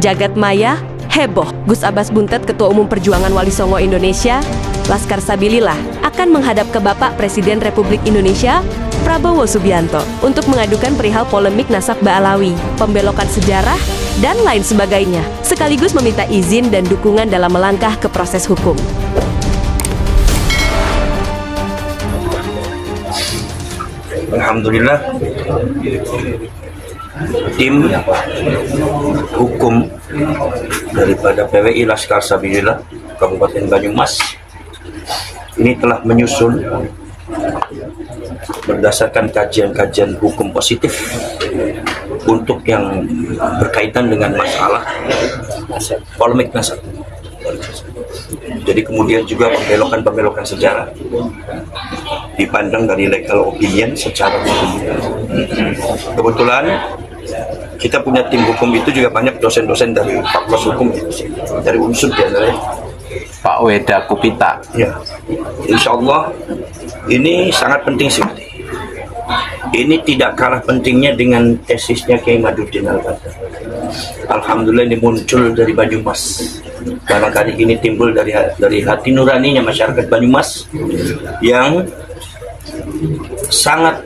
Jagat maya, heboh. Gus Abbas Buntet, Ketua Umum Perjuangan Wali Songo Indonesia, Laskar Sabilillah, akan menghadap ke Bapak Presiden Republik Indonesia, Prabowo Subianto, untuk mengadukan perihal polemik nasab Ba'alawi, pembelokan sejarah, dan lain sebagainya, sekaligus meminta izin dan dukungan dalam melangkah ke proses hukum. Alhamdulillah, tim hukum daripada PWI Laskar Sabilillah Kabupaten Banyumas ini telah menyusun berdasarkan kajian-kajian hukum positif untuk yang berkaitan dengan masalah polemik nasab. Jadi kemudian juga pembelokan sejarah dipandang dari legal opinion secara hukum. Kebetulan kita punya tim hukum itu juga banyak dosen-dosen dari fakultas hukum, dari unsur diantaranya Pak Weda Kupita. Ya, insya Allah ini sangat penting sekali. Ini tidak kalah pentingnya dengan tesisnya Kiai Maduddin Al-Badar. Alhamdulillah ini muncul dari Banyumas. Barangkali ini timbul dari hati nuraninya masyarakat Banyumas yang sangat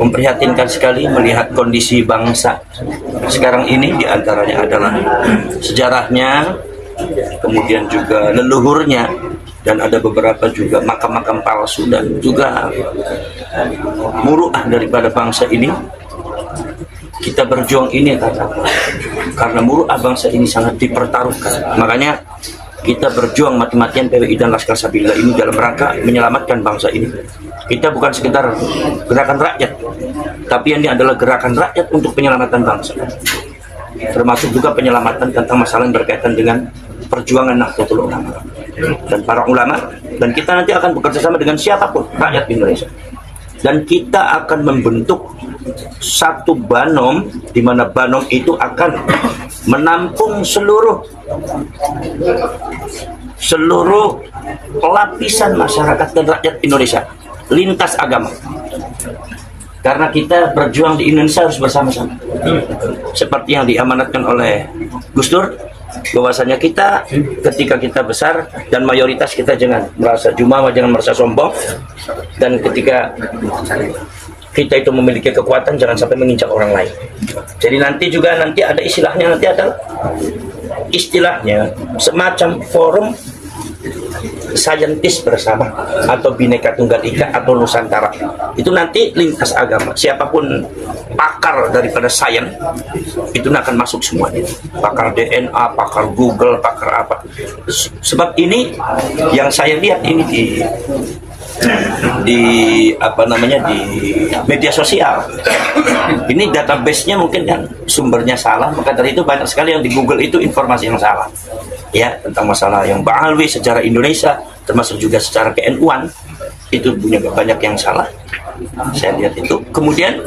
memprihatinkan sekali melihat kondisi bangsa sekarang ini, diantaranya adalah sejarahnya, kemudian juga leluhurnya, dan ada beberapa juga makam-makam palsu dan juga muruah daripada bangsa ini. Kita berjuang ini karena muruah bangsa ini sangat dipertaruhkan. Makanya kita berjuang mati-matian PWI dan Laskar Sabilillah ini dalam rangka menyelamatkan bangsa ini. Kita bukan sekedar gerakan rakyat, tapi ini adalah gerakan rakyat untuk penyelamatan bangsa. Termasuk juga penyelamatan tentang masalah yang berkaitan dengan perjuangan Nahdlatul Ulama dan para ulama. Dan kita nanti akan bekerja sama dengan siapapun rakyat Indonesia. Dan kita akan membentuk satu banom, di mana banom itu akan menampung seluruh lapisan masyarakat dan rakyat Indonesia, lintas agama. Karena kita berjuang di Indonesia harus bersama-sama. Seperti yang diamanatkan oleh Gus Dur, bahwasanya kita ketika kita besar dan mayoritas, kita jangan merasa jumawa, jangan merasa sombong, dan ketika kita itu memiliki kekuatan jangan sampai menginjak orang lain. Jadi nanti ada istilahnya, nanti ada istilahnya semacam forum saintis bersama atau Bhinneka Tunggal Ika atau Nusantara. Itu nanti lintas agama, siapapun pakar daripada sains itu akan masuk semuanya. Pakar DNA, pakar Google, pakar apa. Sebab ini yang saya lihat ini di media sosial. Ini database-nya mungkin kan sumbernya salah, maka dari itu banyak sekali yang di Google itu informasi yang salah. Ya, tentang masalah yang Ba'alawi secara Indonesia, termasuk juga secara ke-NU-an, itu punya banyak yang salah. Saya lihat itu. Kemudian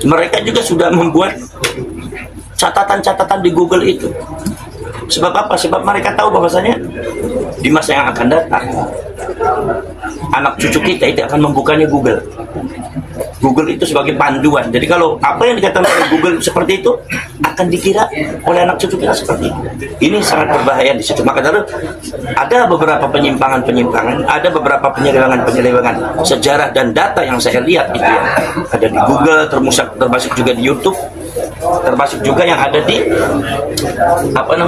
mereka juga sudah membuat catatan-catatan di Google itu. Sebab apa? Sebab mereka tahu bahwasanya di masa yang akan datang anak cucu kita itu akan membukanya Google. Google itu sebagai panduan. Jadi kalau apa yang dikatakan oleh Google seperti itu akan dikira oleh anak cucu kita seperti itu. Ini sangat berbahaya di situ. Maka dari ada beberapa penyimpangan, ada beberapa penyelewengan sejarah dan data yang saya lihat itu yang ada di Google, termasuk juga di YouTube, termasuk juga yang ada di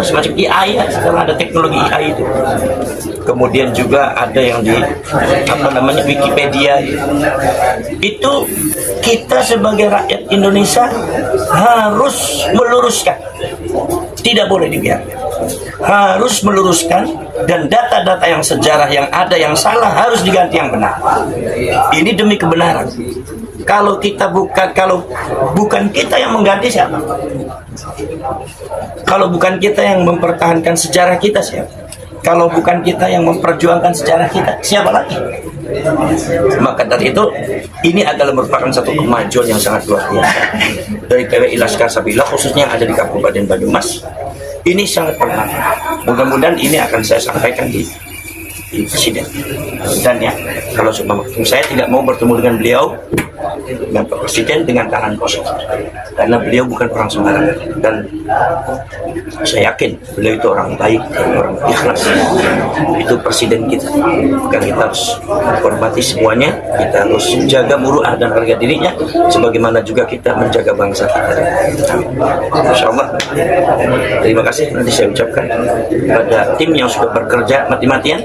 semacam AI ya, sekarang ada teknologi AI itu. Kemudian juga ada yang di Wikipedia. Itu kita sebagai rakyat Indonesia harus meluruskan, tidak boleh dibiarkan, harus meluruskan, dan data-data yang sejarah yang ada yang salah harus diganti yang benar. Ini demi kebenaran. Kalau bukan kita yang mengganti, siapa? Kalau bukan kita yang mempertahankan sejarah kita, siapa? Kalau bukan kita yang memperjuangkan sejarah kita, siapa lagi? Maka dari itu, ini adalah merupakan satu kemajuan yang sangat luar biasa dari PWI Laskar Sabilillah, khususnya yang ada di Kabupaten Banyumas. Ini sangat bermanfaat. Mudah-mudahan ini akan saya sampaikan di di presiden. Dan ya, kalau saya tidak mau bertemu dengan beliau, dengan Pak Presiden dengan tangan kosong, karena beliau bukan orang sembarangan, dan saya yakin beliau itu orang baik, orang ikhlas. Itu presiden kita, maka kita harus hormati semuanya, kita harus jaga muruah dan harga dirinya, sebagaimana juga kita menjaga bangsa kita. Insya Allah, terima kasih. Nanti saya ucapkan pada tim yang sudah bekerja mati-matian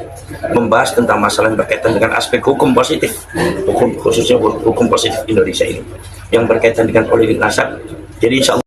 membahas tentang masalah yang berkaitan dengan aspek hukum positif, hukum khususnya hukum positif Indonesia ini yang berkaitan dengan politik nasab. Jadi insya Allah